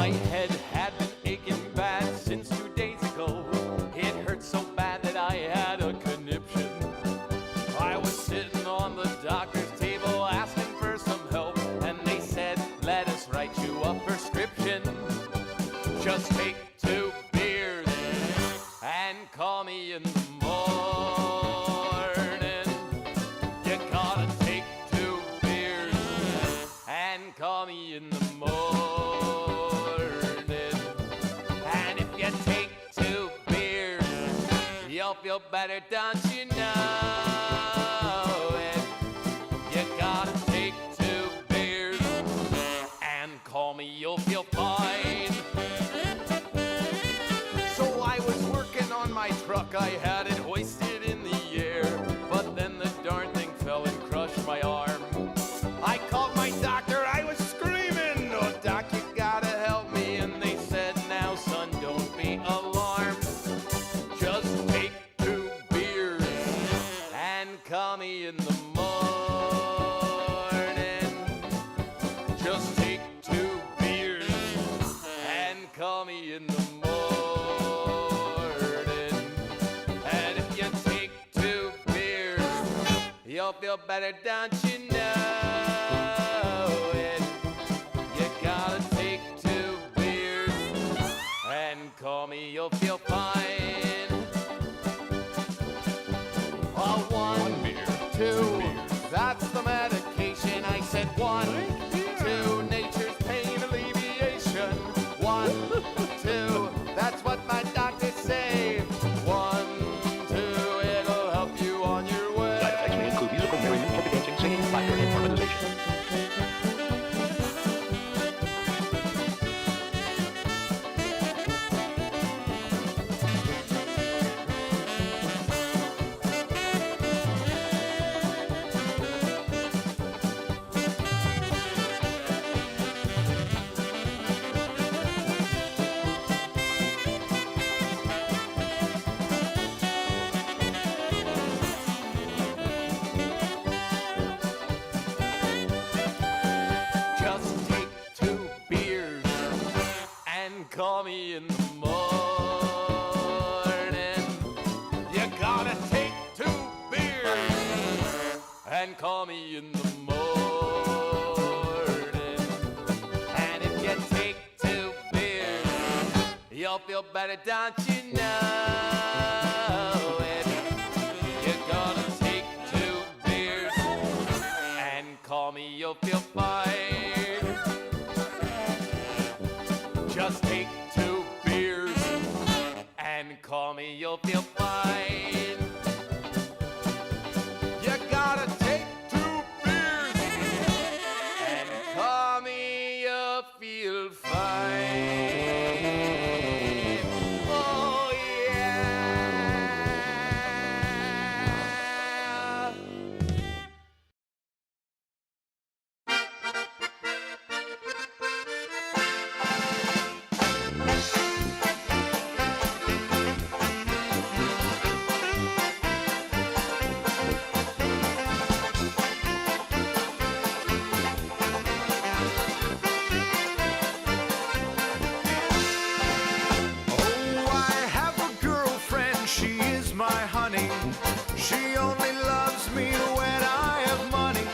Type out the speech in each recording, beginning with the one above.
My head had been aching bad since 2 days ago. It hurt so bad that I had a conniption. I was sitting on the doctor's table asking for some help, and they said, let us write you a prescription. Just take 2 beers and call me in the morning. You gotta take 2 beers and call me in the morning. And if you take 2 beers, you'll feel better, don't you know it? You gotta take 2 beers and call me, you'll feel fine. So I was working on my truck, I had it hoisted in the air, but then the darn thing fell and crushed my arm. I called my doctor, I was screaming, oh doc, you gotta help me. And they said, now son, don't be alarmed. Just take 2 beers and call me in the morning. Just take 2 beers and call me in the morning. And if you take 2 beers, you'll feel better, don't you know it? You gotta take 2 beers and call me, you'll feel fine. Oh, 1 beer, 2, that's the medication. I said 1, 2, nature's pain alleviation. 1, 2, that's what my doctors say. 1, 2, it'll help you on your way. Side effects may include musical merriment, happy dancing, singing, laughter, and harmonization. Just take 2 beers and call me in the morning. You gotta take 2 beers and call me in the morning. And if you take 2 beers, you'll feel better, don't you know it? You gotta take 2 beers and call me, you'll feel fine. Just take 2 beers and call me, you'll feel fine. You gotta take 2 beers and call me, you'll feel fine. Oh yeah. Oh, I have a girlfriend, she is my honey. She only loves me when I have money.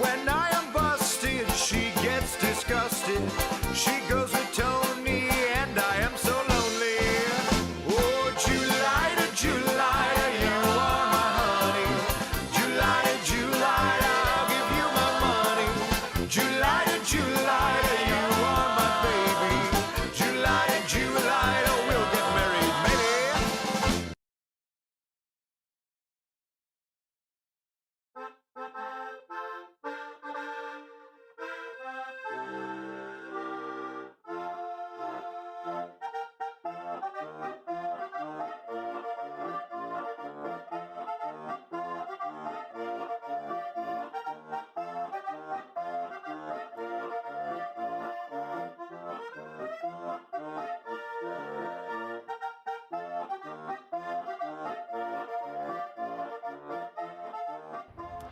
When I am busted, she gets disgusted. She goes with Tony, and I am so lonely. Oh, July to July, you are my honey. July to July, I'll give you my money. July to July, you are my baby. July to July, oh, we'll get married, maybe.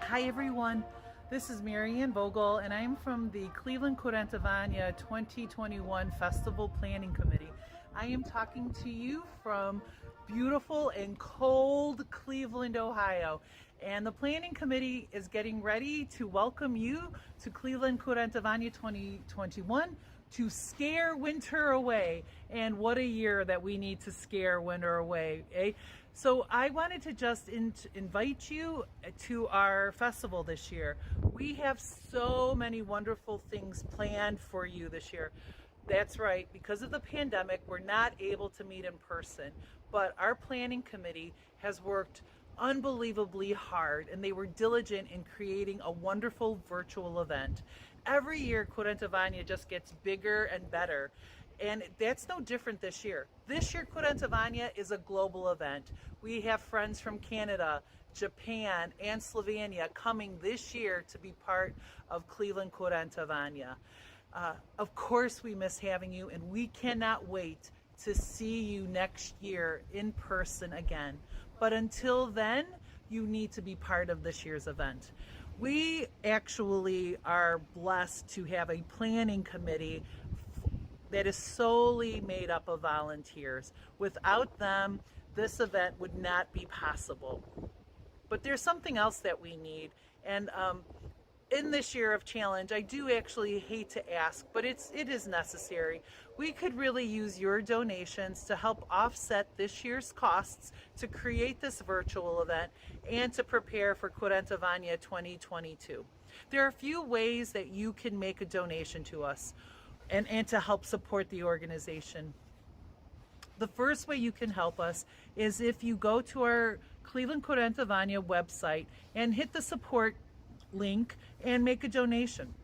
Hi everyone. This is Marianne Vogel, and I'm from the Cleveland Kurentovanje 2021 Festival Planning Committee. I am talking to you from beautiful and cold Cleveland, Ohio. And the Planning Committee is getting ready to welcome you to Cleveland Kurentovanje 2021 to scare winter away. And what a year that we need to scare winter away, eh? So I wanted to just invite you to our festival this year. We have so many wonderful things planned for you this year. That's right, because of the pandemic, we're not able to meet in person, but our planning committee has worked unbelievably hard, and they were diligent in creating a wonderful virtual event. Every year, Kurentovanje just gets bigger and better. And that's no different this year. This year, Kurentovanje is a global event. We have friends from Canada, Japan, and Slovenia coming this year to be part of Cleveland Kurentovanje. Of course, we miss having you, and we cannot wait to see you next year in person again. But until then, you need to be part of this year's event. We actually are blessed to have a planning committee that is solely made up of volunteers. Without them, this event would not be possible. But there's something else that we need, and in this year of challenge, I do actually hate to ask, but it is necessary. We could really use your donations to help offset this year's costs to create this virtual event and to prepare for Kurentovanje 2022. There are a few ways that you can make a donation to us and to help support the organization. The first way you can help us is if you go to our Cleveland Kurentovanje website and hit the support link and make a donation.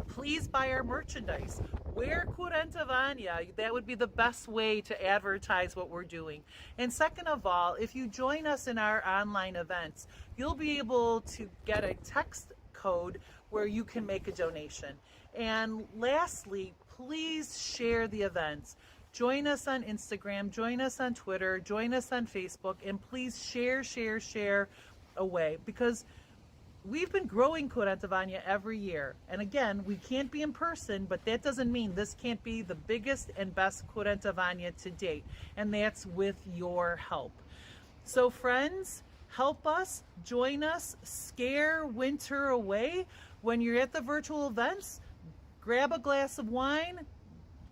Please buy our merchandise. Wear Kurentovanje. That would be the best way to advertise what we're doing. And second of all, if you join us in our online events, you'll be able to get a text code where you can make a donation. And lastly, please share the events. Join us on Instagram, join us on Twitter, join us on Facebook, and please share away, because we've been growing Kurentovanje every year. And again, we can't be in person, but that doesn't mean this can't be the biggest and best Kurentovanje to date. And that's with your help. So friends, help us, join us, scare winter away. When you're at the virtual events, grab a glass of wine,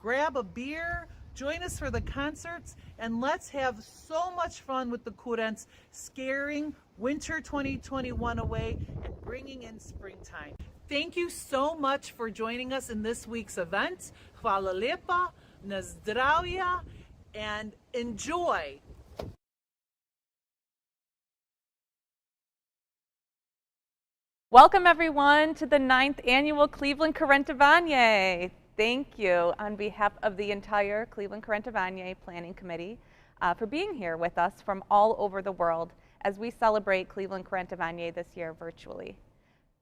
grab a beer, join us for the concerts, and let's have so much fun with the Kurents, scaring winter 2021 away and bringing in springtime. Thank you so much for joining us in this week's event. Hvala lepa, na zdravje, and enjoy. Welcome everyone to the 9th annual Cleveland Kurentovanje. Thank you on behalf of the entire Cleveland Kurentovanje Planning Committee for being here with us from all over the world as we celebrate Cleveland Kurentovanje this year virtually.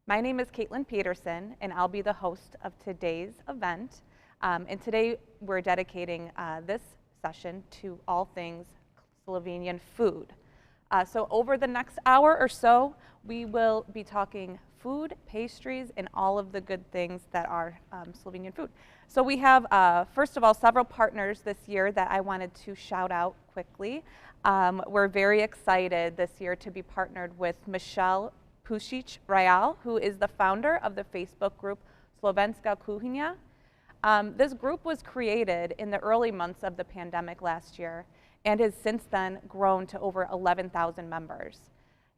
My name is Caitlin Peterson, and I'll be the host of today's event. And today we're dedicating this session to all things Slovenian food. So over the next hour or so, we will be talking food, pastries, and all of the good things that are Slovenian food. So we have, first of all, several partners this year that I wanted to shout out quickly. We're very excited this year to be partnered with Michelle Pušić-Rajal, who is the founder of the Facebook group Slovenska kuhinja. This group was created in the early months of the pandemic last year and has since then grown to over 11,000 members.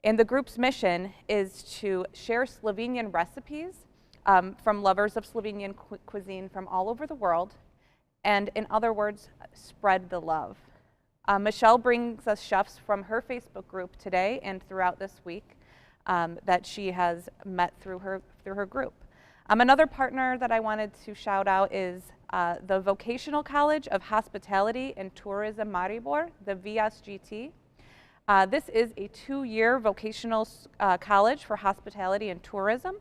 And the group's mission is to share Slovenian recipes from lovers of Slovenian cuisine from all over the world, and in other words, spread the love. Michelle brings us chefs from her Facebook group today and throughout this week that she has met through her group. Another partner that I wanted to shout out is the Vocational College of Hospitality and Tourism Maribor, the VSGT. This is a 2-year vocational college for hospitality and tourism.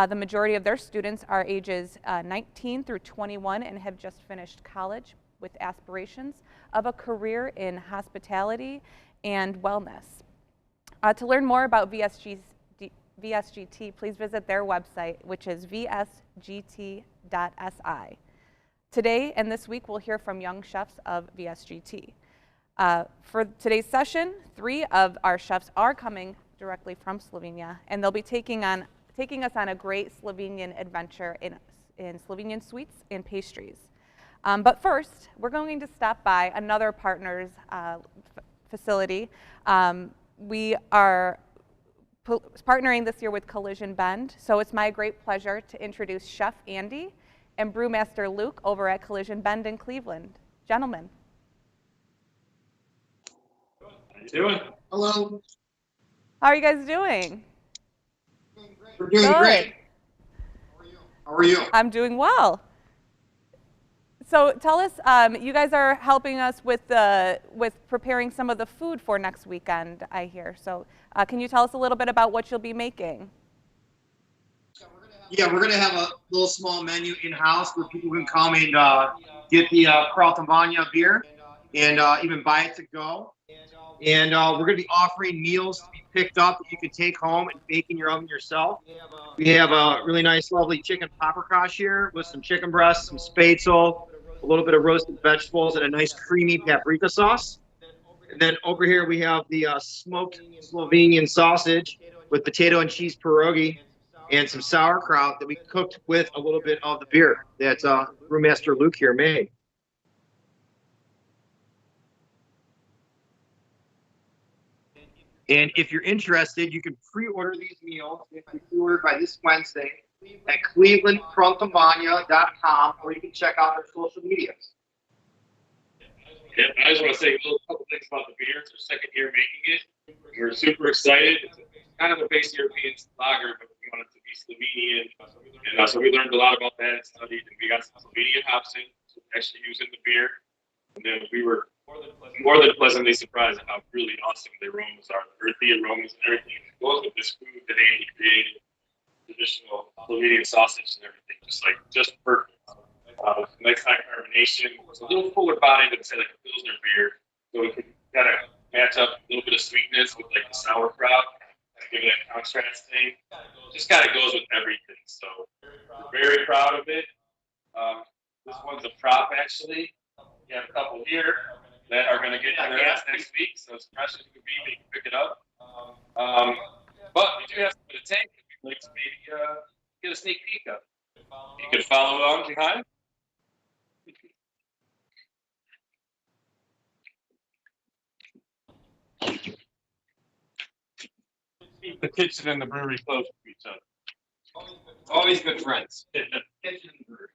The majority of their students are ages 19 through 21 and have just finished college with aspirations of a career in hospitality and wellness. To learn more about VSGT, please visit their website, which is vsgt.si. Today and this week, we'll hear from young chefs of VSGT. For today's session, 3 of our chefs are coming directly from Slovenia, and they'll be taking us on a great Slovenian adventure in Slovenian sweets and pastries. But first, we're going to stop by another partner's facility. We are partnering this year with Collision Bend, so it's my great pleasure to introduce Chef Andy and Brewmaster Luke over at Collision Bend in Cleveland. Gentlemen. How you doing? Hello. How are you guys doing? We're doing Good. great. How are you? I'm doing well. So tell us, you guys are helping us with preparing some of the food for next weekend, I hear. So can you tell us a little bit about what you'll be making? Yeah, we're going to have a little small menu in-house where people can come and get the Kurentovanje beer and even buy it to go. And we're going to be offering meals to be picked up that you can take home and bake in your oven yourself. We have a really nice, lovely chicken paprikash here with some chicken breasts, some spätzle, a little bit of roasted vegetables, and a nice creamy paprika sauce. And then over here we have the smoked Slovenian sausage with potato and cheese pierogi and some sauerkraut that we cooked with a little bit of the beer that Brewmaster Luke here made. And if you're interested, you can pre-order these meals. They can be pre-ordered by this Wednesday at clevelandkurentovanje.com, or you can check out their social medias. Yeah, I just want to say a couple things about the beer. It's our second year making it. We're super excited. It's kind of a base European lager, but we want it to be Slovenian. And so we learned a lot about that and studied, and we got some Slovenian hops in, so we actually use in the beer. And then we were more than pleasantly surprised at how really awesome the aromas are, the earthy aromas and everything that goes with this food that Andy created. Traditional Slovenian sausage and everything, just perfect. Nice high carbonation. It's a little fuller body than say like a Pilsner beer, so we can kind of match up a little bit of sweetness with like the sauerkraut, give it that contrast thing. Just kind of goes with everything. So we're very proud of it. This one's a prop actually. We have a couple here that are going to get in their ass next week, so as fresh as it could be, they can pick it up. But we do have some bit of tank if you'd like to maybe get a sneak peek of. You can follow along behind. Keep the kitchen and the brewery close to each other. Always good friends. Kitchen and brewery.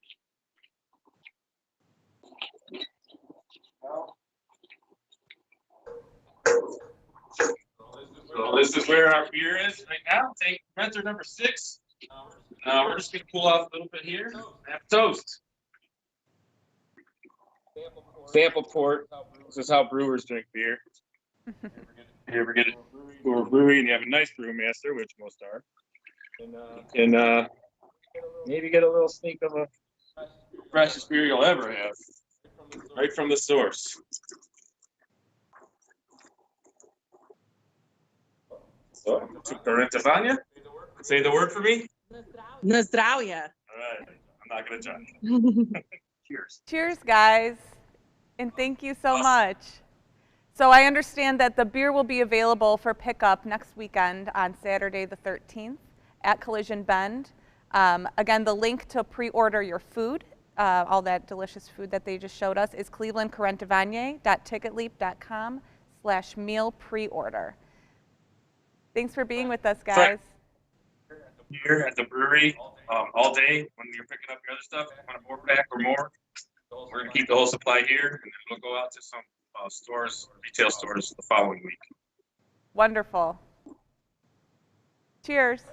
So this is where our beer is right now. Take fermenter number 6. We're just going to pull off a little bit here. Have toast. Sample port. This is how brewers drink beer. If you ever get a brewery and you have a nice brewmaster, which most are, and maybe get a little sneak of a freshest beer you'll ever have, right from the source. So, to Kurentovanje. Say the word for me. Na zdravje. All right, I'm not gonna judge. Cheers. Cheers, guys, and thank you so much. So I understand that the beer will be available for pickup next weekend on Saturday the 13th at Collision Bend. Again, the link to pre-order your food, all that delicious food that they just showed us, is clevelandkurentovanje.ticketleap.com/meal pre-order. Thanks for being with us, guys. Here at the brewery all day when you're picking up your other stuff. If you want a 4-pack or more, we're going to keep the whole supply here, and then we'll go out to some stores, retail stores the following week. Wonderful. Cheers.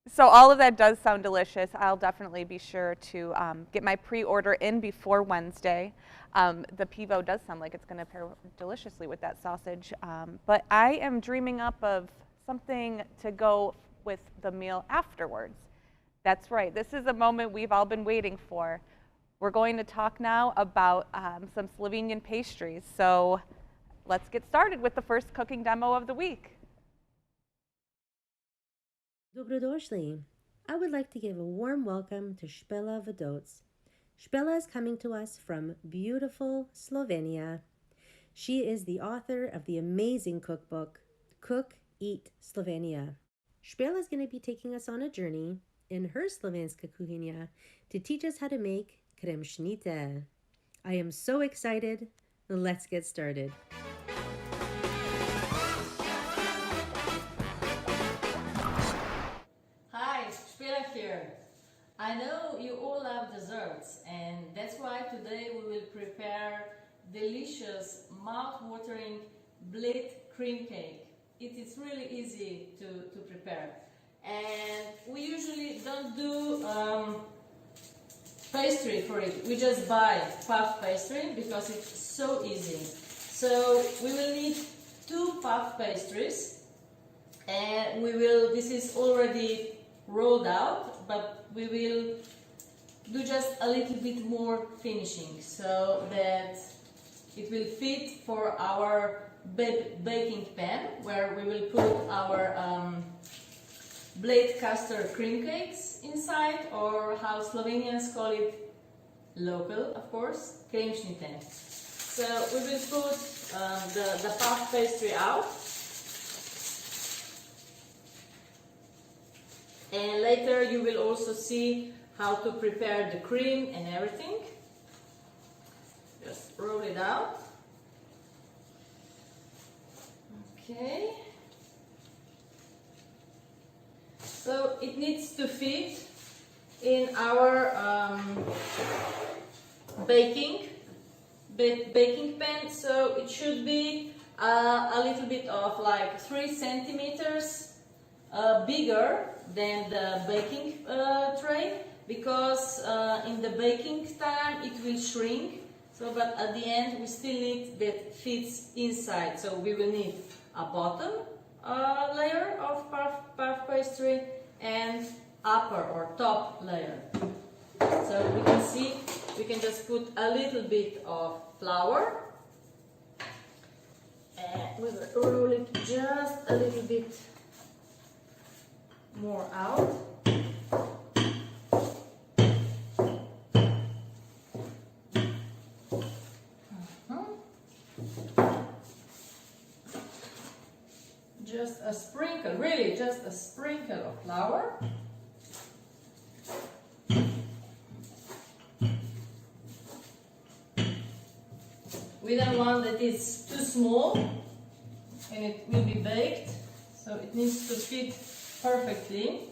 So all of that does sound delicious. I'll definitely be sure to get my pre-order in before Wednesday. The pivo does sound like it's going to pair deliciously with that sausage. But I am dreaming up of something to go with the meal afterwards. That's right. This is a moment we've all been waiting for. We're going to talk now about some Slovenian pastries. So let's get started with the first cooking demo of the week. Dobrodošli. I would like to give a warm welcome to Špela Vadoc. Špela is coming to us from beautiful Slovenia. She is the author of the amazing cookbook, Cook, Eat, Slovenia. Špela is going to be taking us on a journey in her Slovenska kuhinja to teach us how to make Kremšnita. I am so excited. Let's get started. Hi, Špela here. I know you all love desserts, and that's why today we will prepare delicious, mouth-watering blade cream cake. It is really easy to prepare. And we usually don't do pastry for it. We just buy puff pastry because it's so easy. So we will need 2 puff pastries, and this is already rolled out, but we will do just a little bit more finishing so that it will fit for our baking pan, where we will put our blade caster cream cakes inside, or how Slovenians call it, local of course, Kremšnita. So we will put the puff pastry out, and later you will also see how to prepare the cream and everything. Just roll it out. Okay. So it needs to fit in our baking pan. So it should be a little bit of like 3 centimeters bigger than the baking tray, because in the baking time it will shrink. So, but at the end we still need that fits inside. So we will need a bottom layer of puff pastry and upper or top layer. So we can see, we can just put a little bit of flour, and we will roll it just a little bit more out. Just a sprinkle, really just a sprinkle of flour. We don't want that it's too small and it will be baked, so it needs to fit perfectly.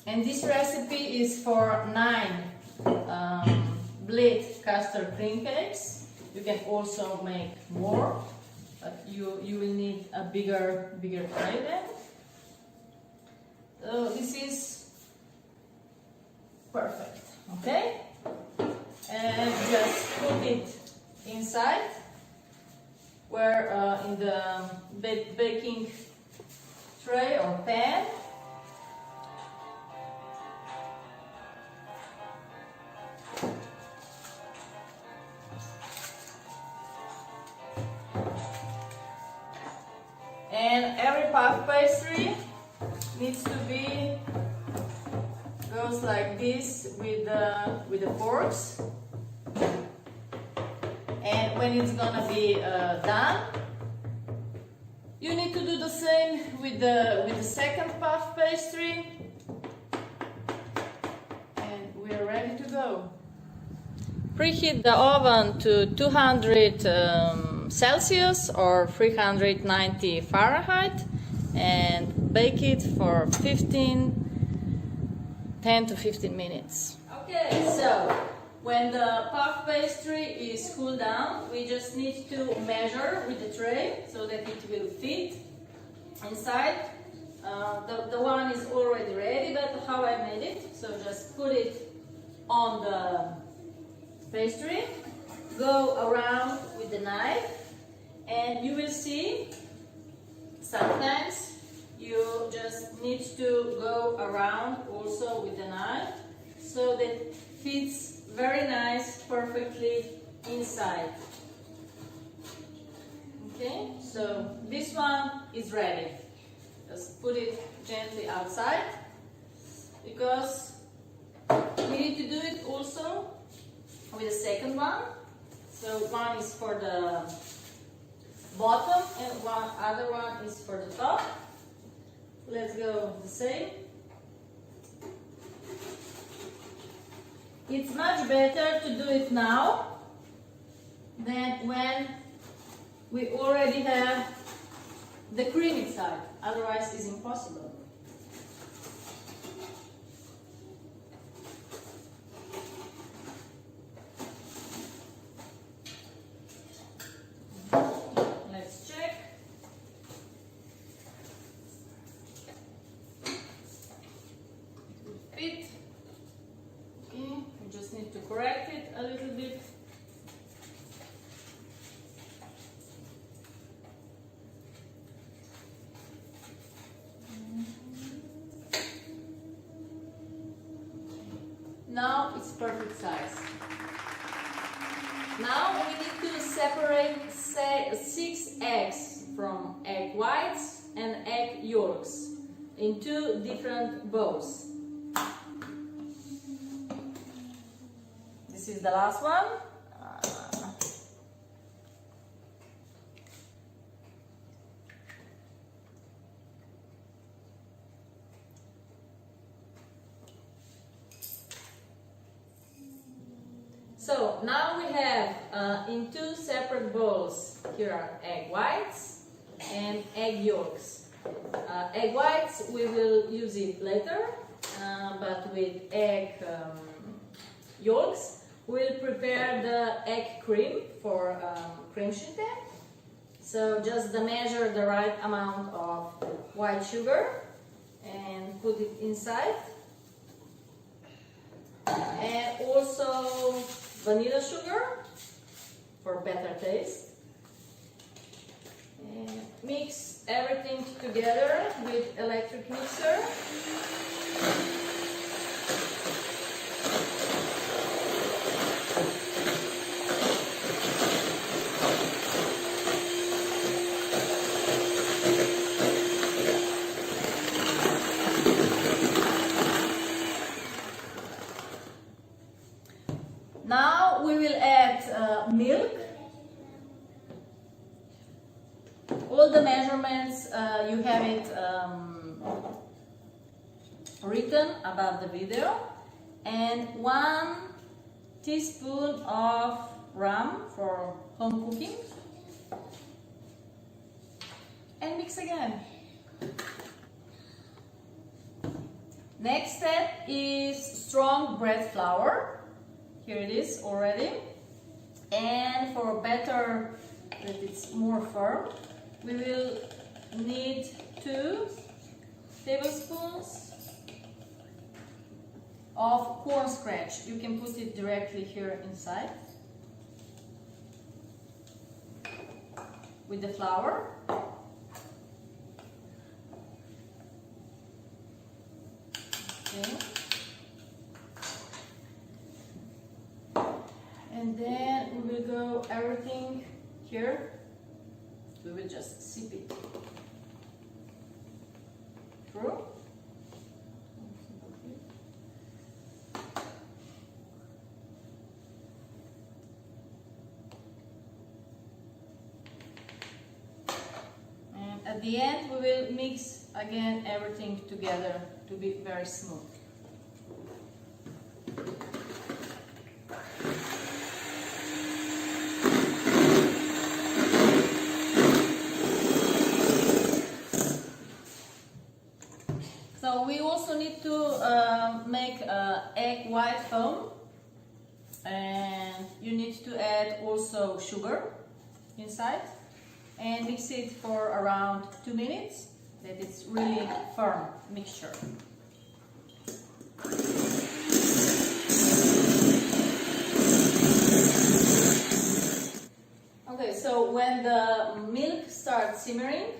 And this recipe is for 9 blade caster cream cakes. You can also make more, but you will need a bigger tray then. So this is perfect, okay? And just put it inside, where in the baking tray or pan. And every puff pastry needs to goes like this with the forks. And when it's gonna be done, you need to do the same with the second puff pastry. And we are ready to go. Preheat the oven to 200 Celsius or 390 Fahrenheit and bake it for 10 to 15 minutes. Okay, so when the puff pastry is cooled down, we just need to measure with the tray so that it will fit inside. The one is already ready, but how I made it, so just put it on the pastry, go around with the knife, and you will see sometimes you just need to go around also with the knife so that it fits very nice, perfectly inside. Okay, So this one is ready. Just put it gently outside, because we need to do it also with the second one. So one is for the bottom and other one is for the top. Let's go the same. It's much better to do it now than when we already have the cream inside. Otherwise, it's impossible. Let's check. It will fit. Okay, we just need to correct it a little bit. Now it's perfect size. Now we need to separate 6 eggs from egg whites and egg yolks in 2 different bowls. This is the last one. So now we have in 2 separate bowls, here are egg whites and egg yolks. Egg whites, we will use it later, but with egg yolks, we'll prepare the egg cream for Kremšnita. So just measure the right amount of white sugar and put it inside. And also vanilla sugar for better taste. And mix everything together with electric mixer. Now we will add milk. All the measurements, you have it written above the video. And 1 teaspoon of rum for home cooking. And mix again. Next step is strong bread flour. Here it is already. And for better, that it's more firm, we will need 2 tablespoons of corn starch. You can put it directly here inside with the flour. Okay. And then we will go everything here. We will just sip it through. And at the end, we will mix again everything together to be very smooth. So we also need to make egg white foam, and you need to add also sugar inside and mix it for around 2 minutes, that it's really firm mixture. Okay, so when the milk starts simmering,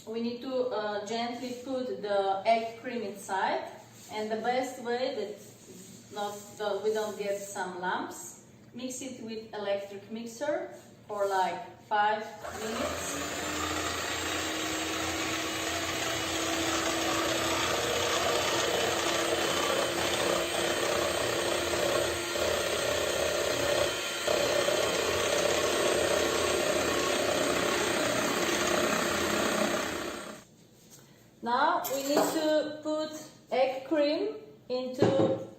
we need to gently put the egg cream inside, and the best way that we don't get some lumps, mix it with electric mixer for like 5 minutes. Now we need to put egg cream into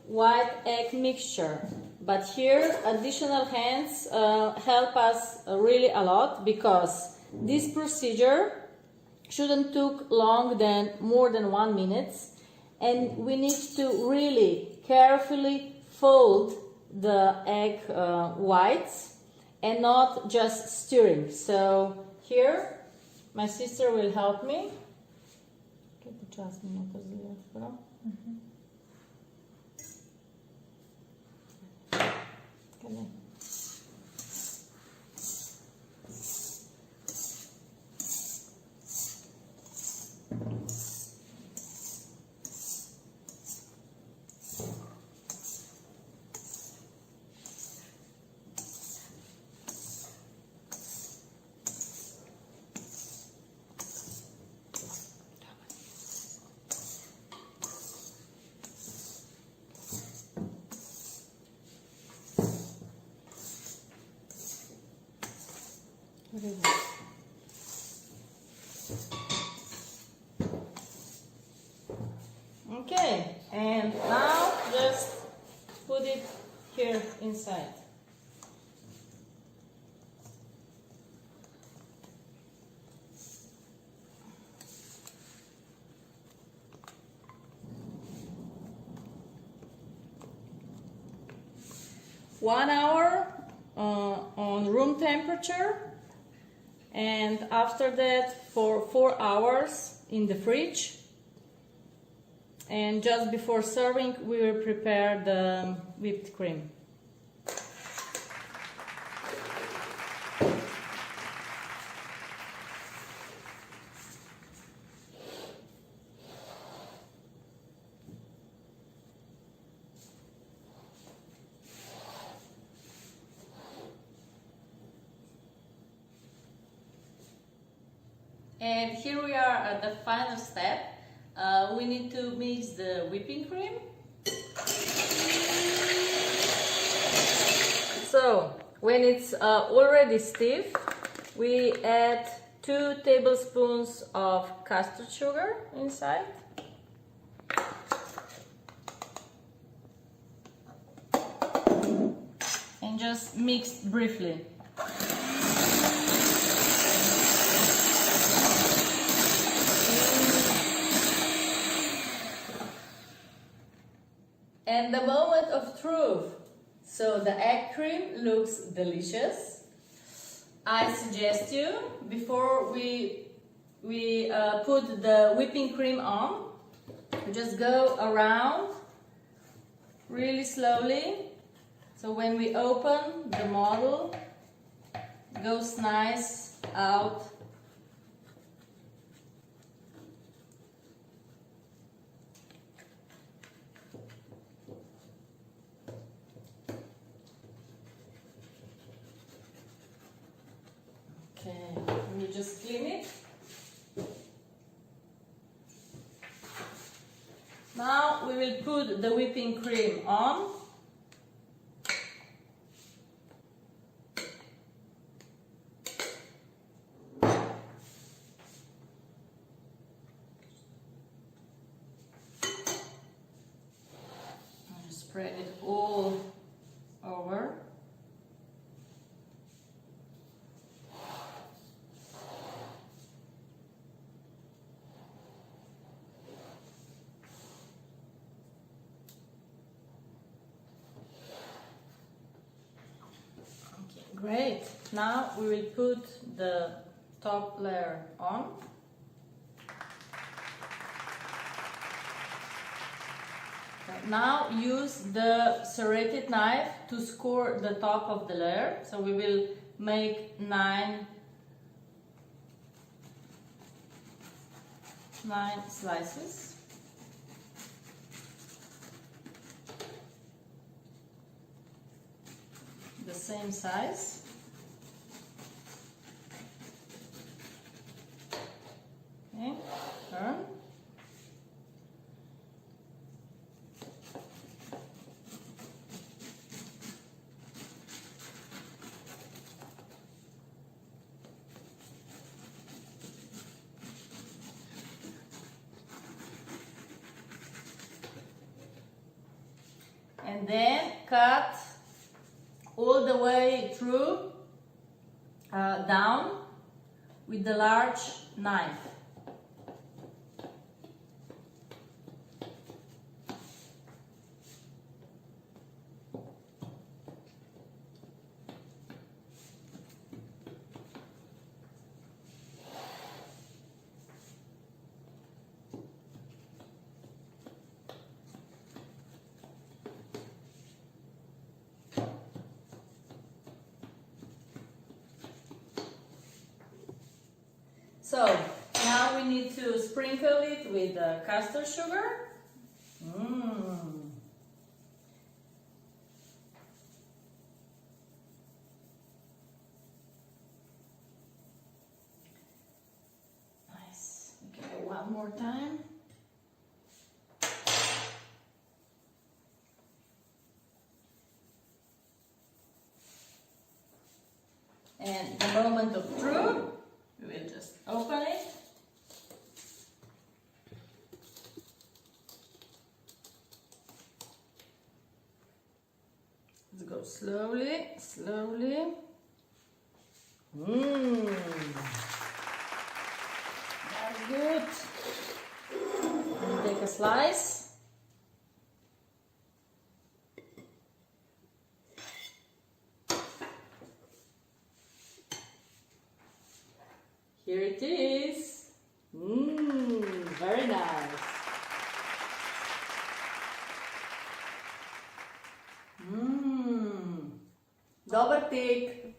white egg mixture. But here additional hands help us really a lot, because this procedure shouldn't take more than 1 minute, and we need to really carefully fold the egg whites and not just stirring. So here my sister will help me. Okay, and now just put it here inside. One hour on room temperature, and after that for 4 hours in the fridge. And just before serving, we will prepare the whipped cream. And here we are at the final step. We need to mix the whipping cream. So when it's already stiff, we add 2 tablespoons of custard sugar inside. And just mix briefly. And the moment of truth. So the egg cream looks delicious. I suggest you, before we put the whipping cream on, just go around really slowly. So when we open the model, it goes nice out. Okay, we just clean it. Now we will put the whipping cream on. I'll just spread it all over. Great. Now we will put the top layer on. Now use the serrated knife to score the top of the layer. So we will make nine slices. The same size. and then cut all the way through down with the large knife. So now we need to sprinkle it with castor sugar. Nice. Okay, one more time. And the moment of truth, we will just open it. Let's go slowly, slowly. That's good. And take a slice. Here it is. Very nice. Dobar tik.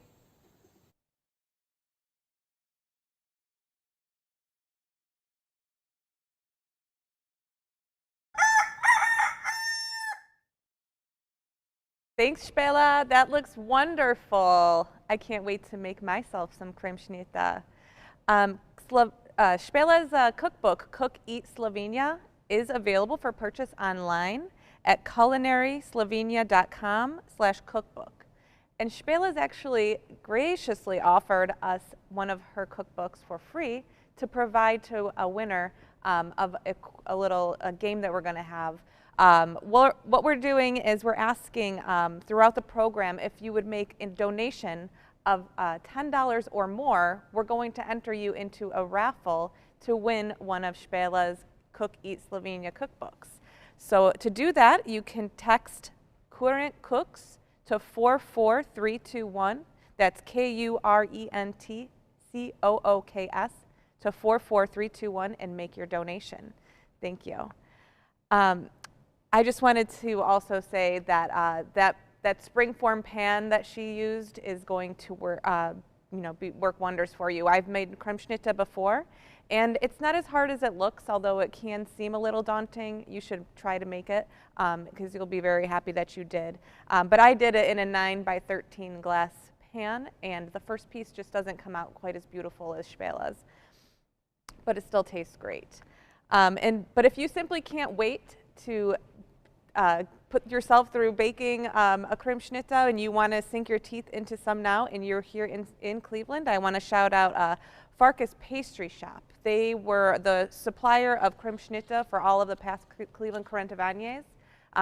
Thanks, Shpela. That looks wonderful. I can't wait to make myself some Kremšnita. Shpela's cookbook, Cook Eat Slovenia, is available for purchase online at culinaryslovenia.com/cookbook. And Shpela's actually graciously offered us one of her cookbooks for free to provide to a winner of a little game that we're going to have. What we're doing is we're asking throughout the program if you would make a donation of $10 or more. We're going to enter you into a raffle to win one of Shpela's Cook Eat Slovenia cookbooks. So to do that, you can text Curent Cooks to 44321. That's KURENTCOOKS to 44321 and make your donation. Thank you. I just wanted to also say that that springform pan that she used is going to work, work wonders for you. I've made Kremšnita before, and it's not as hard as it looks, although it can seem a little daunting. You should try to make it because you'll be very happy that you did. But I did it in a 9x13 glass pan, and the first piece just doesn't come out quite as beautiful as Shpela's, but it still tastes great. But if you simply can't wait to put yourself through baking a Kremšnita and you want to sink your teeth into some now and you're here in Cleveland, I want to shout out Farkas Pastry Shop. They were the supplier of Kremšnita for all of the past Cleveland Kurentovanyes.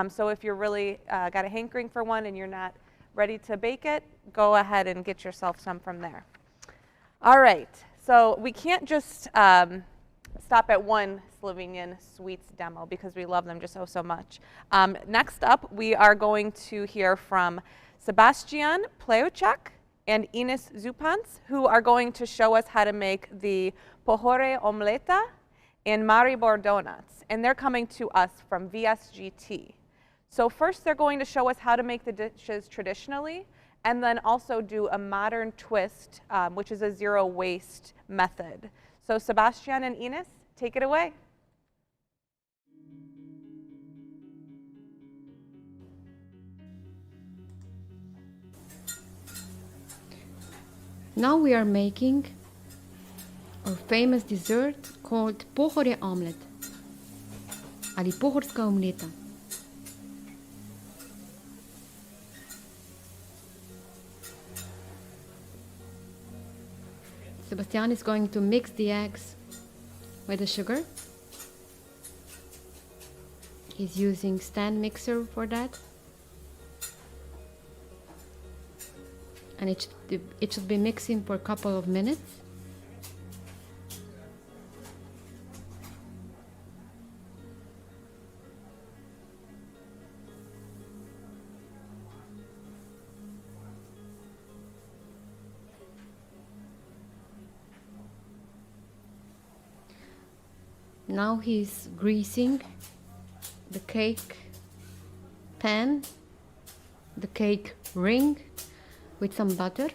So if you're really got a hankering for one and you're not ready to bake it, go ahead and get yourself some from there. All right, so we can't just stop at one Slovenian sweets demo because we love them just so much. Next up, we are going to hear from Sebastian Pleuchak and Ines Zupans, who are going to show us how to make the Pojori omelette and Maribor donuts. And they're coming to us from VSGT. So first, they're going to show us how to make the dishes traditionally, and then also do a modern twist, which is a zero waste method. So Sebastian and Ines, take it away. Now we are making our famous dessert called Pojori omelette ali pohorska omleta. Sebastian is going to mix the eggs with the sugar. He's using stand mixer for that. and it should be mixing for a couple of minutes. Now he's greasing the cake pan, the cake ring with some butter.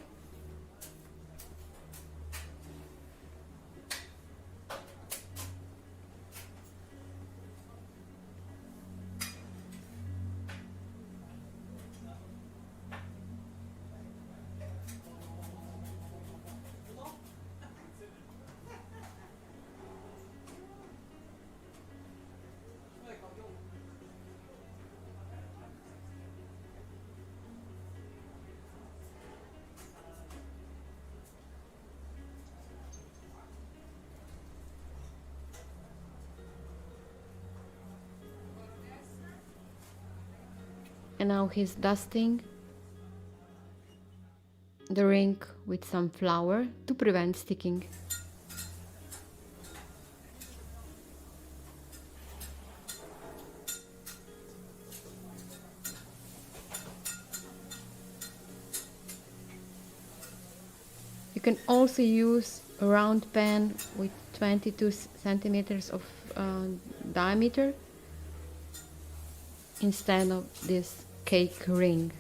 And now he's dusting the ring with some flour to prevent sticking. You can also use a round pan with 22 centimeters of diameter instead of this cake ring.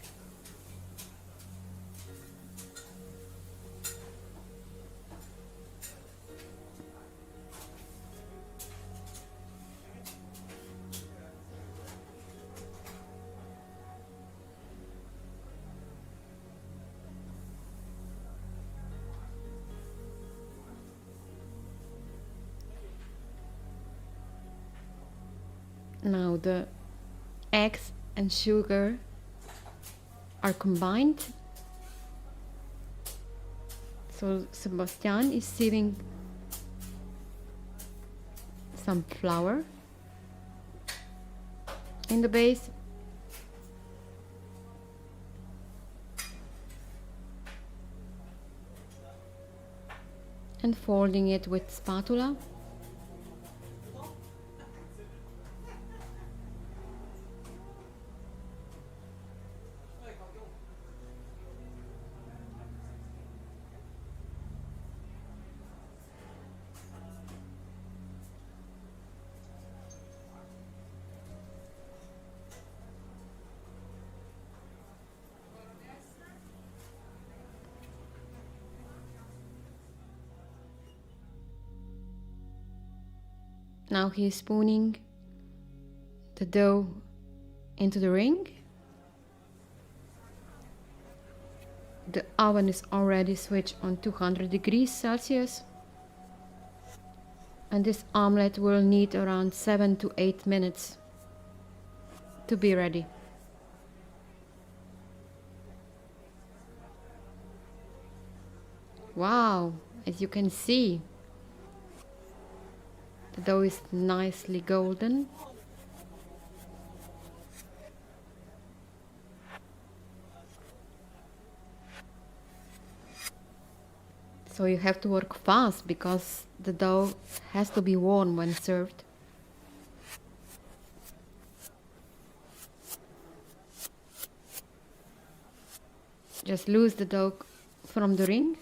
Now the eggs and sugar are combined. So Sebastian is sieving some flour in the base. And folding it with spatula. Now he's spooning the dough into the ring. The oven is already switched on 200 degrees Celsius. And this omelette will need around 7 to 8 minutes to be ready. Wow, as you can see, the dough is nicely golden. So you have to work fast because the dough has to be warm when served. Just loose the dough from the ring.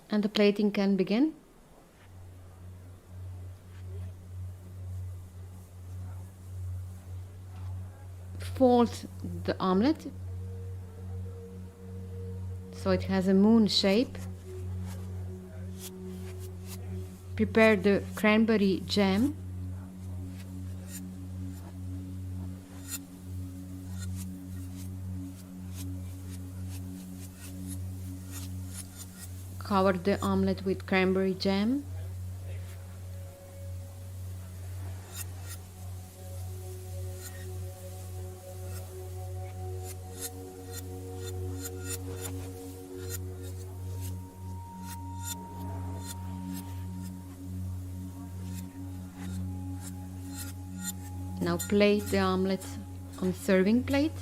And the plating can begin. Fold the omelette so it has a moon shape. Prepare the cranberry jam. Cover the omelette with cranberry jam. Now place the omelette on serving plate.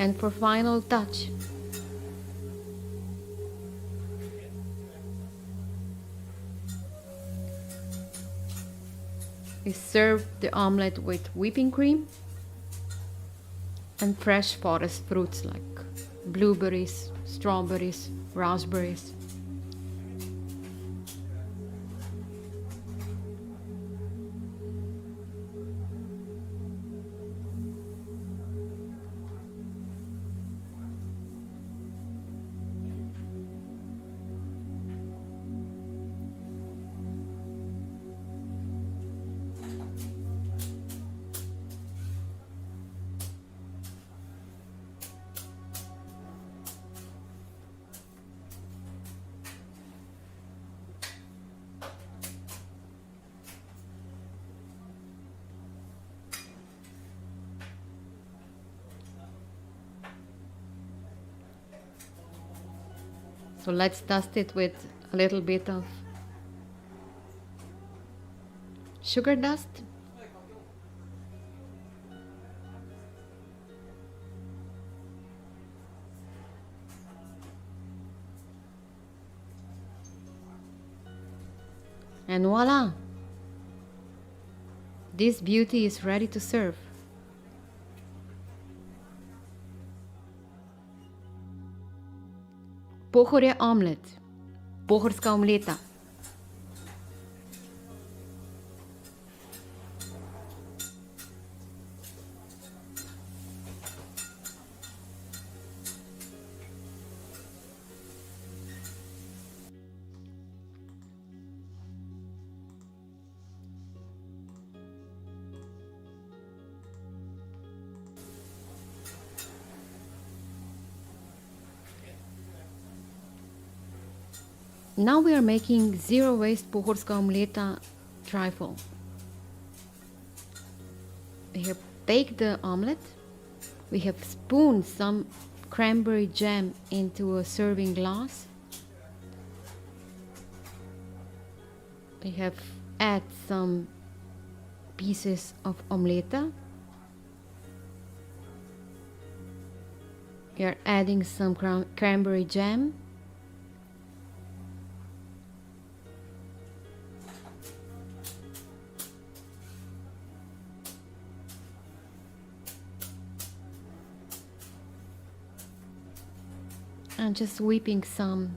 And for final touch, we serve the omelette with whipping cream and fresh forest fruits like blueberries, strawberries, raspberries. So let's dust it with a little bit of sugar dust. And voila! This beauty is ready to serve. Pohorje omelet, pohorska omleta. Now we are making zero waste pohorska omleta trifle. We have baked the omelette. We have spooned some cranberry jam into a serving glass. We have added some pieces of omelette. We are adding some cranberry jam. And just whipping some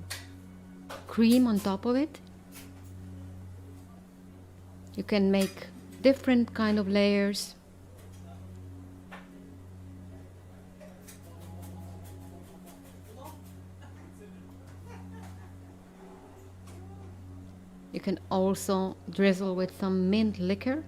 cream on top of it. You can make different kind of layers. You can also drizzle with some mint liquor.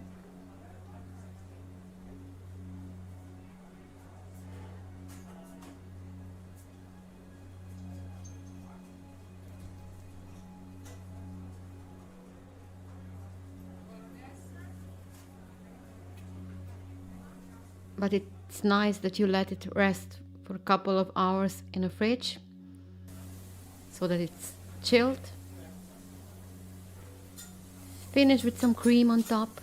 But it's nice that you let it rest for a couple of hours in a fridge so that it's chilled. Finish with some cream on top.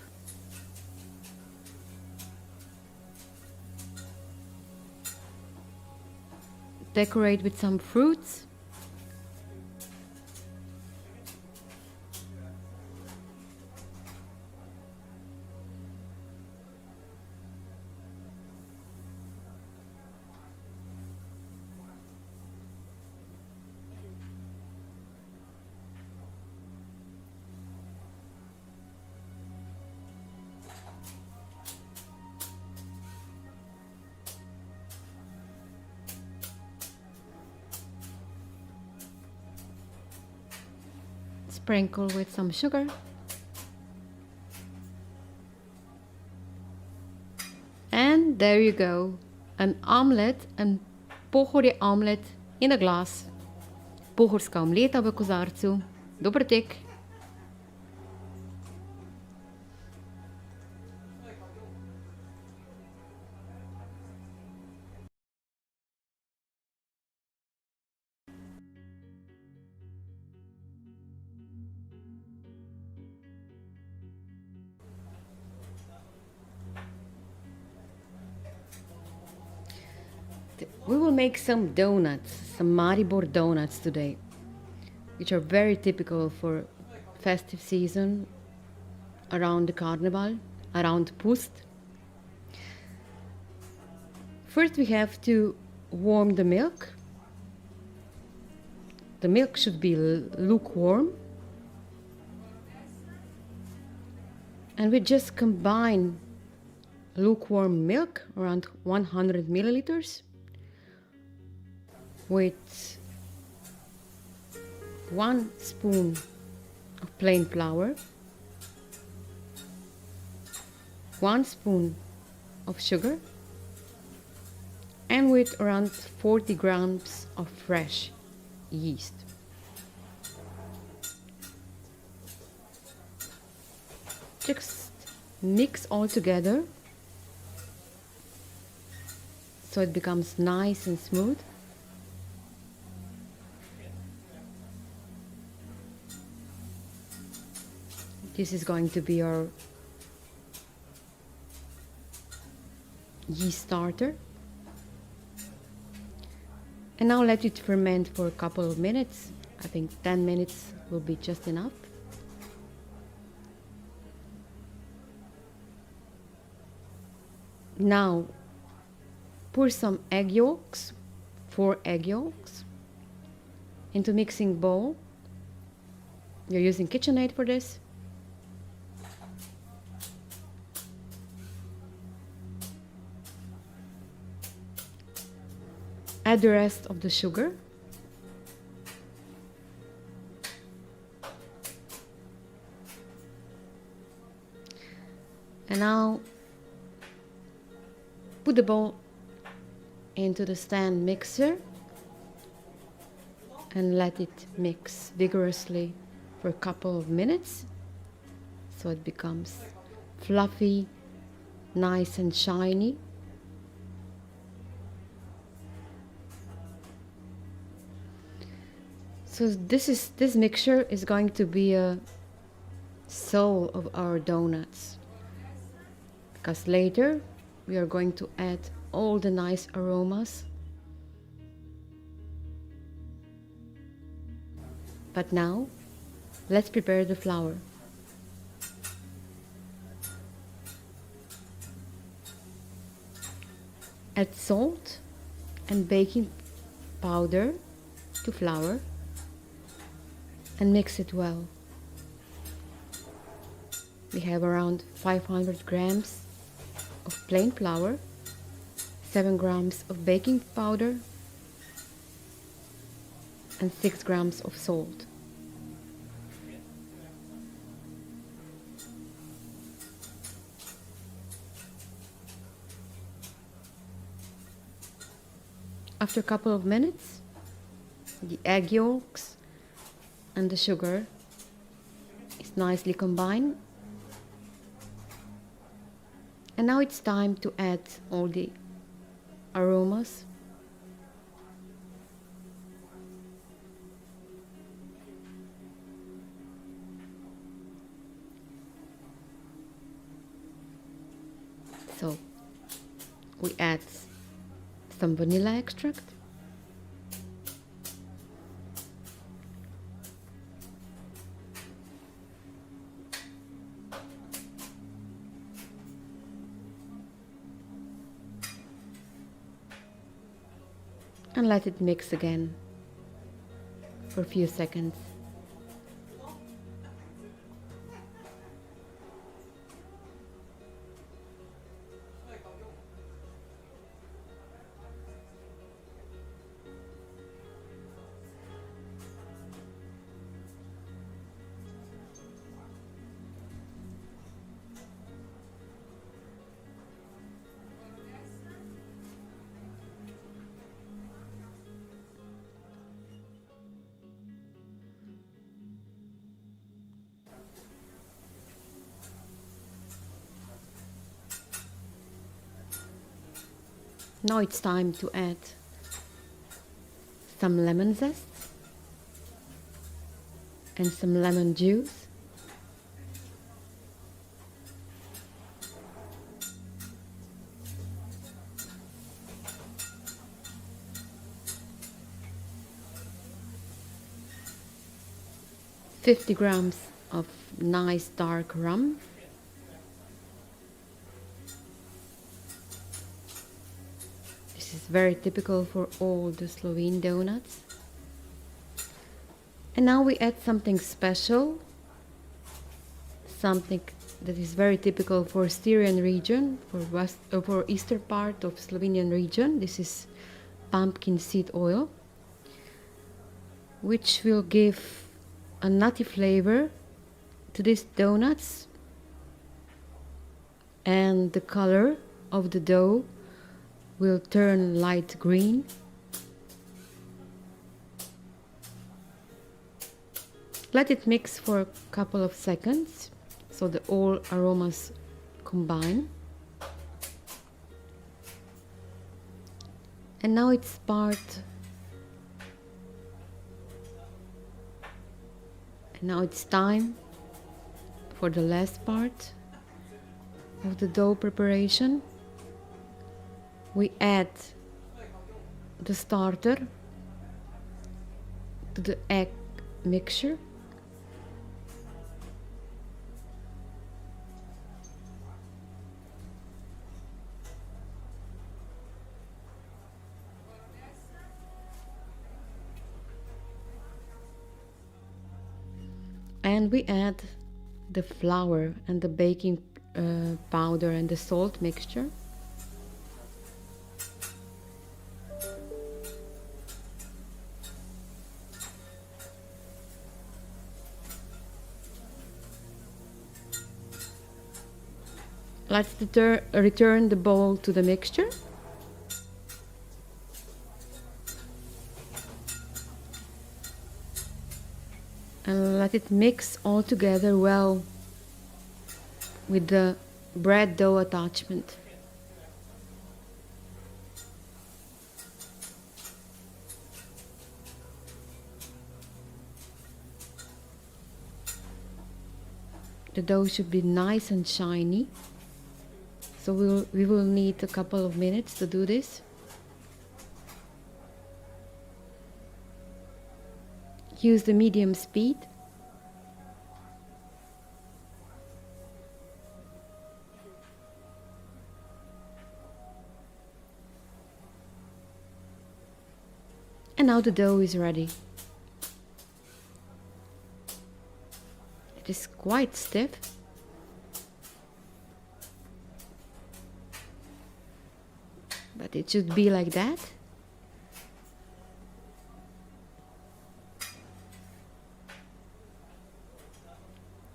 Decorate with some fruits. Sprinkle with some sugar. And there you go. An omelette, een pohorje omelette in a glas. Pohorska omleta v kozarcu. Dober tek. Het we will make some donuts, some Maribor donuts today, which are very typical for festive season around the Carnival, around Pust. First we have to warm the milk. The milk should be lukewarm. And we just combine lukewarm milk, around 100 milliliters, with 1 spoon of plain flour, 1 spoon of sugar, and with around 40 grams of fresh yeast. Just mix all together so it becomes nice and smooth. This is going to be our yeast starter. And now let it ferment for a couple of minutes. I think 10 minutes will be just enough. Now pour some egg yolks, 4 egg yolks, into mixing bowl. You're using KitchenAid for this. Add the rest of the sugar. And now put the bowl into the stand mixer and let it mix vigorously for a couple of minutes so it becomes fluffy, nice and shiny. So this mixture is going to be a soul of our donuts, because later we are going to add all the nice aromas. But now let's prepare the flour. Add salt and baking powder to flour and mix it well. We have around 500 grams of plain flour, 7 grams of baking powder, and 6 grams of salt. After a couple of minutes, the egg yolks and the sugar is nicely combined. And now it's time to add all the aromas. So we add some vanilla extract, and let it mix again for a few seconds. Now it's time to add some lemon zest and some lemon juice. 50 grams of nice dark rum. This is very typical for all the Slovene donuts. And now we add something special, something that is very typical for Styrian region, for eastern part of Slovenian region. This is pumpkin seed oil, which will give a nutty flavor to these donuts, and the color of the dough will turn light green. Let it mix for a couple of seconds so that all aromas combine. And now it's time for the last part of the dough preparation. We add the starter to the egg mixture. And we add the flour and the baking powder and the salt mixture. Let's return the bowl to the mixture. And let it mix all together well with the bread dough attachment. The dough should be nice and shiny, so we will need a couple of minutes to do this. Use the medium speed. And now the dough is ready. It is quite stiff. But it should be like that.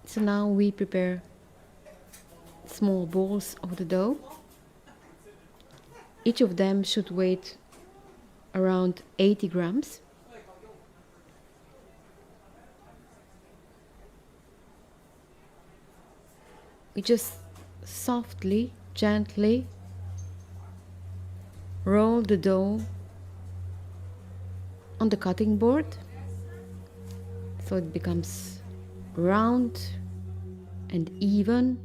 So now we prepare small balls of the dough. Each of them should weigh around 80 grams. We just softly, gently roll the dough on the cutting board so it becomes round and even.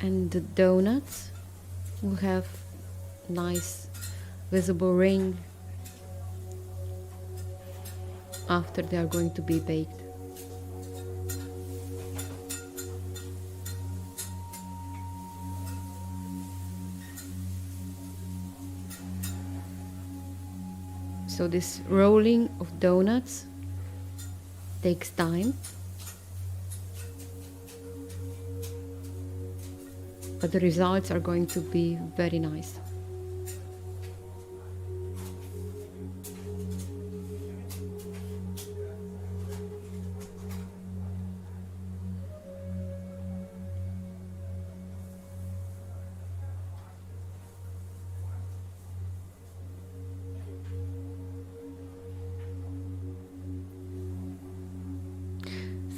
And the donuts will have nice visible ring after they are going to be baked. So this rolling of donuts takes time, but the results are going to be very nice.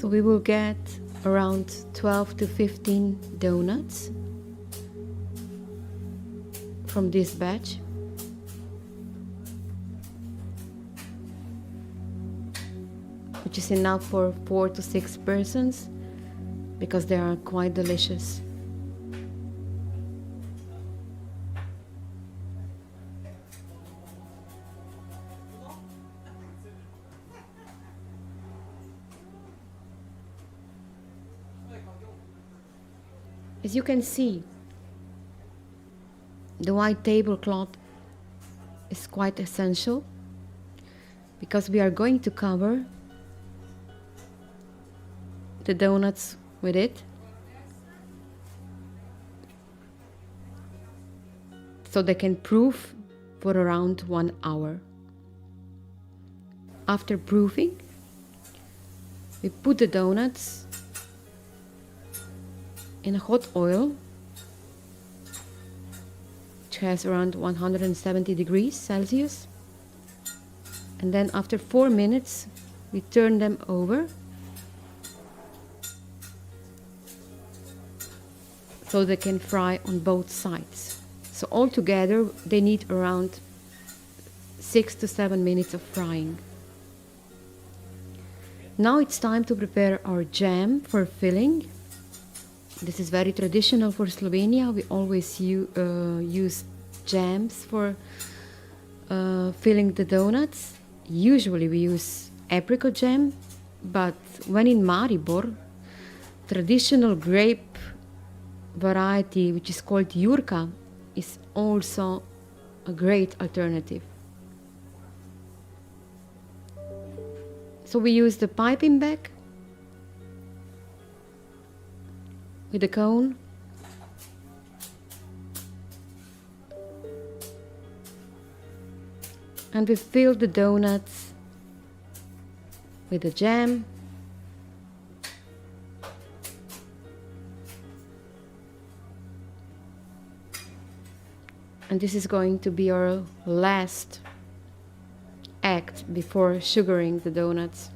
So we will get around 12 to 15 donuts from this batch. Which is enough for 4 to 6 persons. because they are quite delicious. As you can see, the white tablecloth is quite essential because we are going to cover the donuts with it, so they can proof for around 1 hour. After proofing, we put the donuts in hot oil, which has around 170 degrees Celsius, and then after 4 minutes we turn them over so they can fry on both sides. So altogether they need around 6 to 7 minutes of frying. Now it's time to prepare our jam for filling. This is very traditional for Slovenia. We always use jams for filling the donuts. Usually we use apricot jam, but when in Maribor, traditional grape variety, which is called Jurka, is also a great alternative. So we use the piping bag with a cone, and we fill the donuts with the jam. And this is going to be our last act before sugaring the donuts.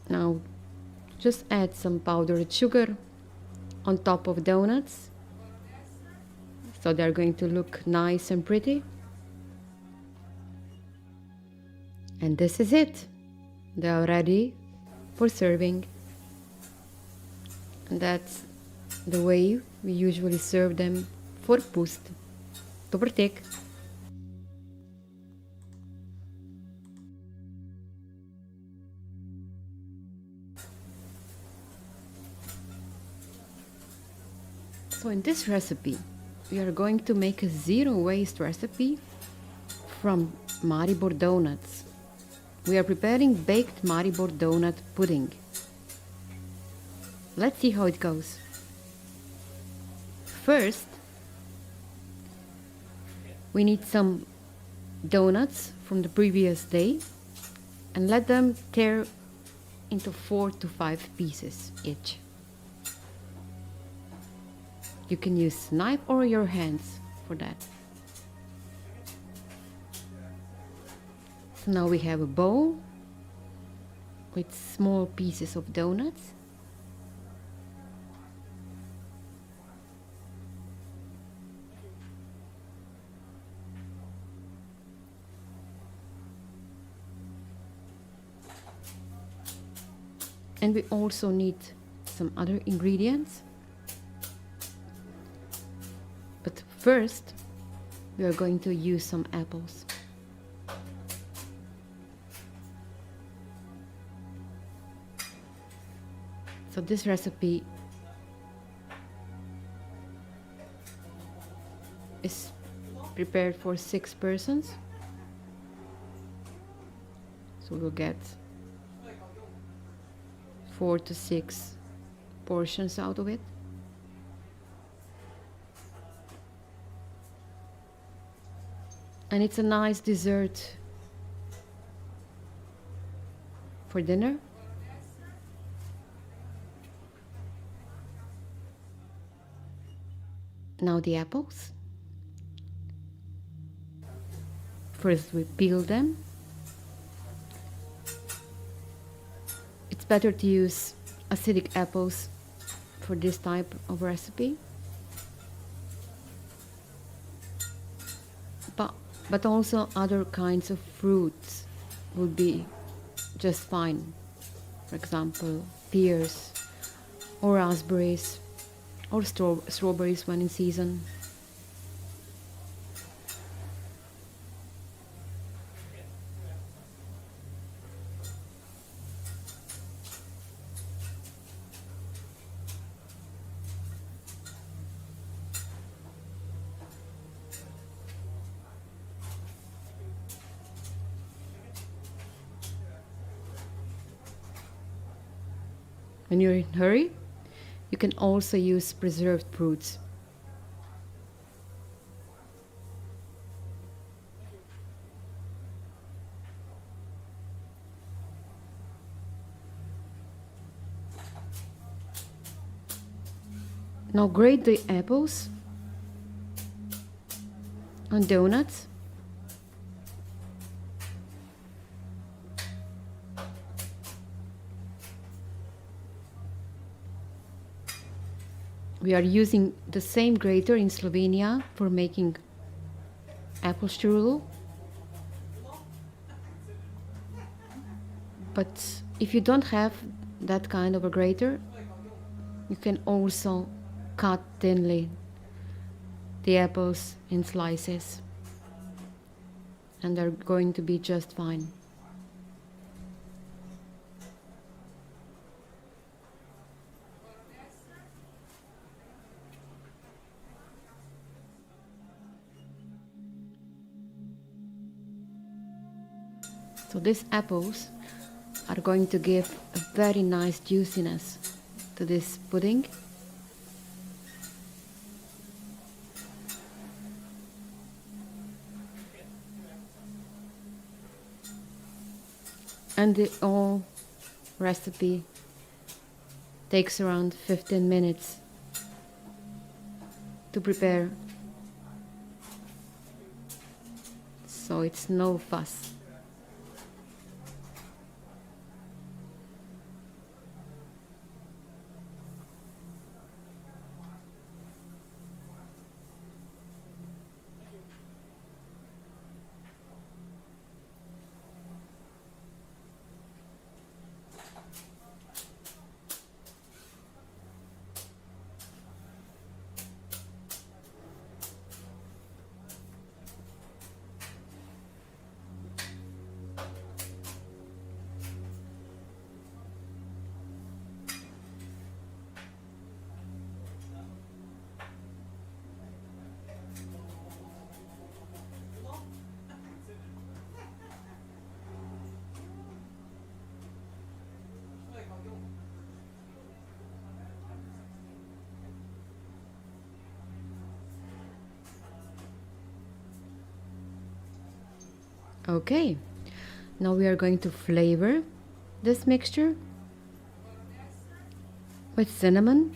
Now just add some powdered sugar on top of donuts, so they're going to look nice and pretty. And this is it. They are ready for serving. And that's the way we usually serve them for pust. Dober tek. So in this recipe, we are going to make a zero waste recipe from Maribor donuts. We are preparing baked Maribor donut pudding. Let's see how it goes. First, we need some donuts from the previous day and let them tear into 4 to 5 pieces each. You can use knife or your hands for that. So now we have a bowl with small pieces of donuts. And we also need some other ingredients. But first, we are going to use some apples. So this recipe is prepared for 6 persons. So we'll get 4 to 6 portions out of it. And it's a nice dessert for dinner. Now the apples. First we peel them. It's better to use acidic apples for this type of recipe. But also other kinds of fruits would be just fine. For example, pears or raspberries or strawberries when in season. When you're in a hurry, you can also use preserved fruits. Now grate the apples on donuts. We are using the same grater in Slovenia for making apple strudel. But if you don't have that kind of a grater, you can also cut thinly the apples in slices, and they're going to be just fine. So these apples are going to give a very nice juiciness to this pudding. And the whole recipe takes around 15 minutes to prepare. So it's no fuss. Okay, now we are going to flavor this mixture with cinnamon,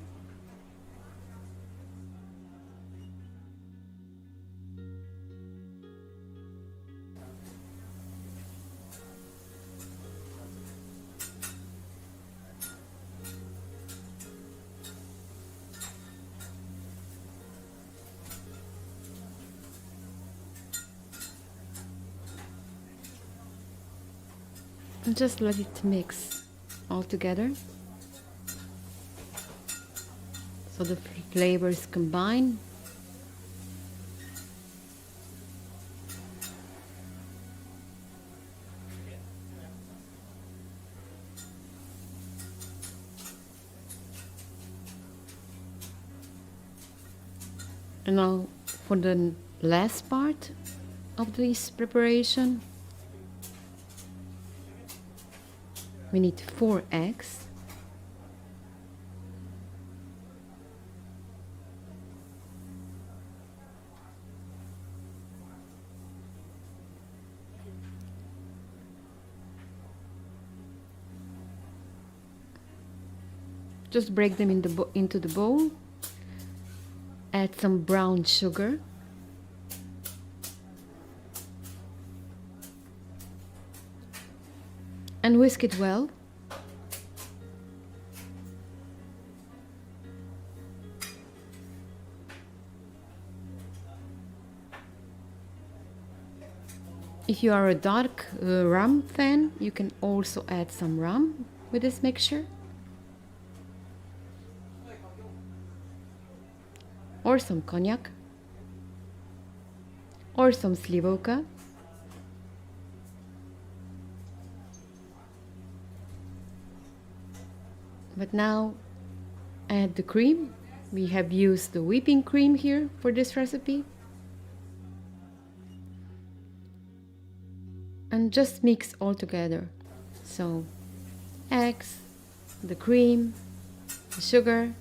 and just let it mix all together so the flavors combine. And now for the last part of this preparation, we need 4 eggs. Just break them into the bowl. Add some brown sugar. And whisk it well. If you are a dark rum fan, you can also add some rum with this mixture. Or some cognac. Or some slivoka. But now add the cream. We have used the whipping cream here for this recipe. And just mix all together. So eggs, the cream, the sugar,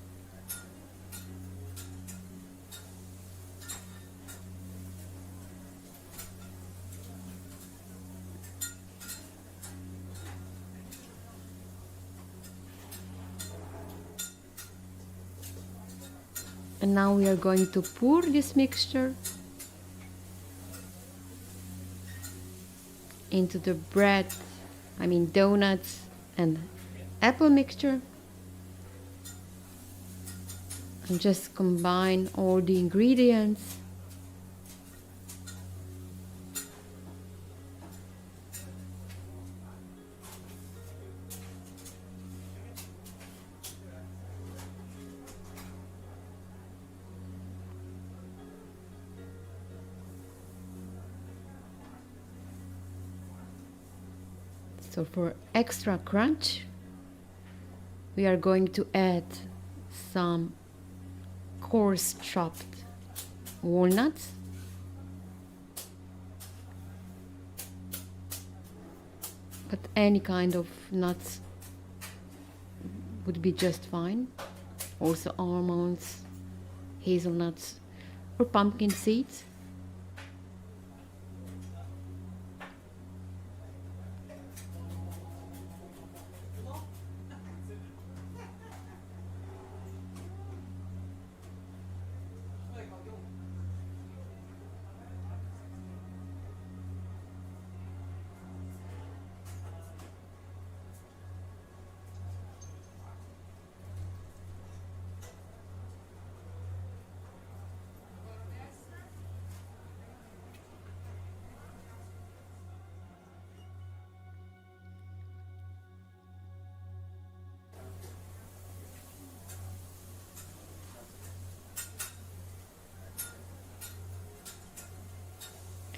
and now we are going to pour this mixture into the bread, donuts and apple mixture, and just combine all the ingredients. So for extra crunch, we are going to add some coarse chopped walnuts, but any kind of nuts would be just fine. Also almonds, hazelnuts, or pumpkin seeds.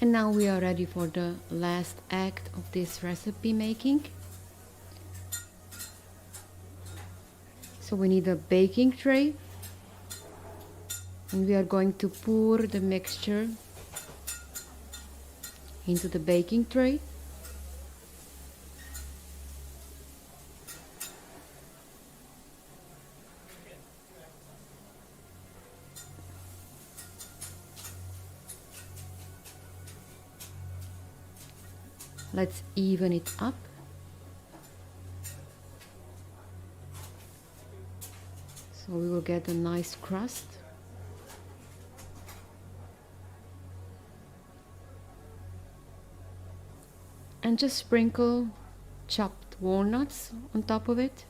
And now we are ready for the last act of this recipe making. So we need a baking tray, and we are going to pour the mixture into the baking tray. Let's even it up. So we will get a nice crust. And just sprinkle chopped walnuts on top of it.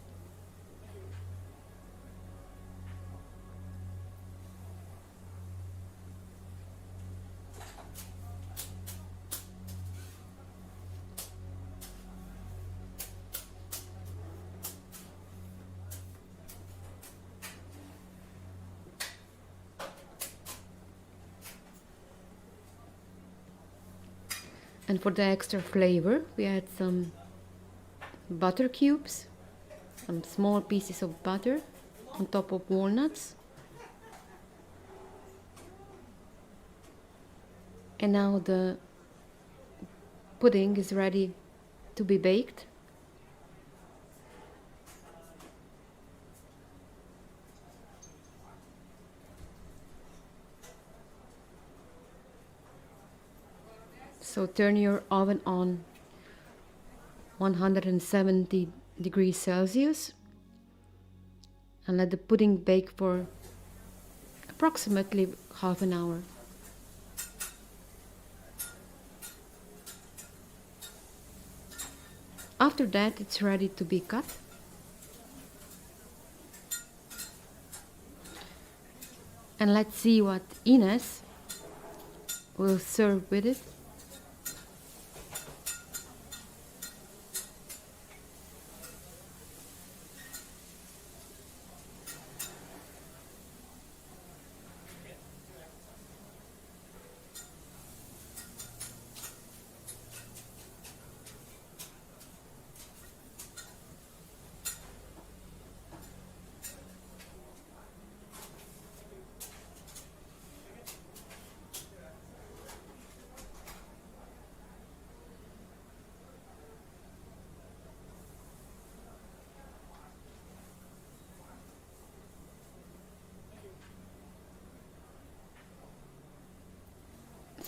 And for the extra flavor, we add some butter cubes, some small pieces of butter on top of walnuts. And now the pudding is ready to be baked. So turn your oven on 170 degrees Celsius and let the pudding bake for approximately half an hour. After that, it's ready to be cut. And let's see what Ines will serve with it.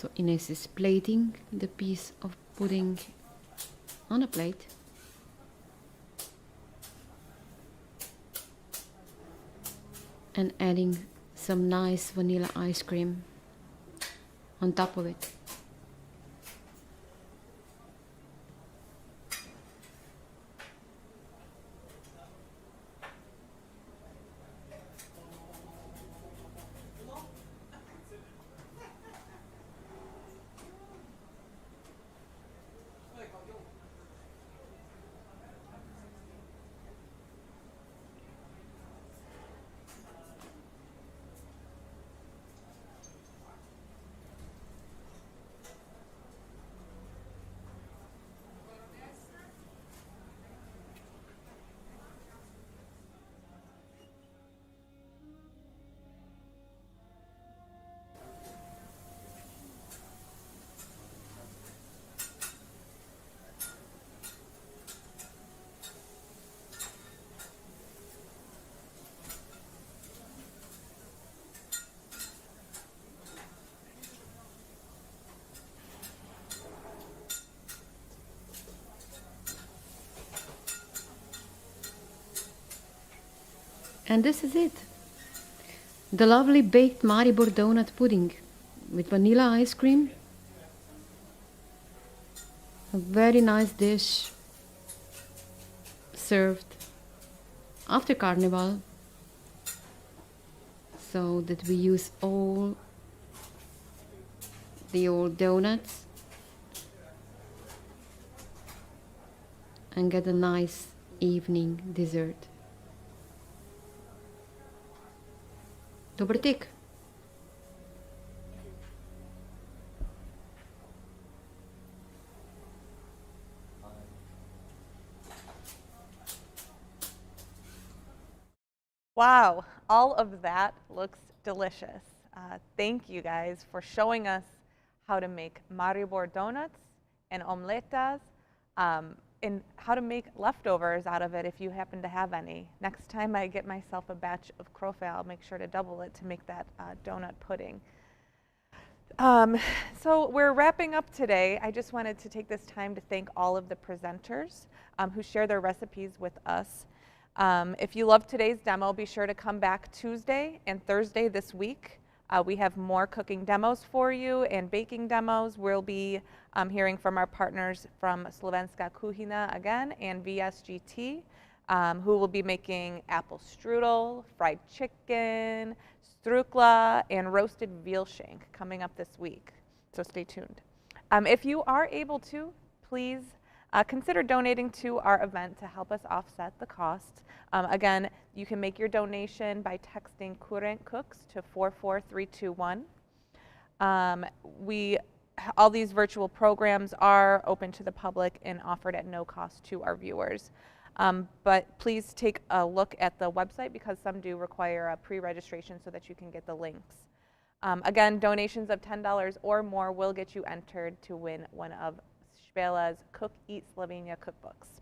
So Ines is plating the piece of pudding on a plate. And adding some nice vanilla ice cream on top of it. And this is it. The lovely baked Maribor donut pudding with vanilla ice cream. A very nice dish served after Carnival, so that we use all the old donuts and get a nice evening dessert. Dobar tek. Wow, all of that looks delicious. Thank you guys for showing us how to make Maribor donuts and omelettes, and how to make leftovers out of it if you happen to have any. Next time I get myself a batch of crofe, I'll make sure to double it to make that donut pudding. So we're wrapping up today. I just wanted to take this time to thank all of the presenters who share their recipes with us. If you loved today's demo, be sure to come back Tuesday and Thursday this week. We have more cooking demos for you and baking demos. We'll be hearing from our partners from Slovenska Kuhina again and VSGT, who will be making apple strudel, fried chicken, strukla, and roasted veal shank coming up this week. So stay tuned. If you are able to, please consider donating to our event to help us offset the costs. Again, you can make your donation by texting Current Cooks to 44321. All these virtual programs are open to the public and offered at no cost to our viewers. But please take a look at the website because some do require a pre-registration so that you can get the links. Again, donations of $10 or more will get you entered to win one of Špela's Cook Eat Slovenia cookbooks.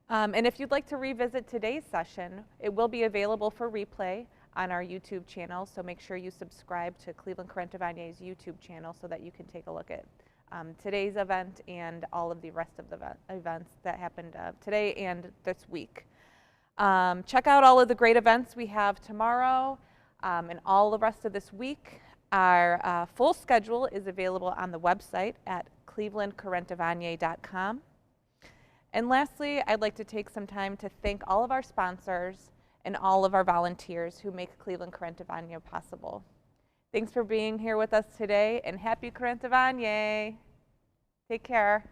And if you'd like to revisit today's session, it will be available for replay on our YouTube channel, so make sure you subscribe to Cleveland Kurentovanje's YouTube channel so that you can take a look at today's event and all of the rest of the events that happened today and this week. Check out all of the great events we have tomorrow and all the rest of this week. Our full schedule is available on the website at clevelandkurentovanje.com. And lastly, I'd like to take some time to thank all of our sponsors and all of our volunteers who make Cleveland Kurentovanje possible. Thanks for being here with us today, and happy Kurentovanje. Take care.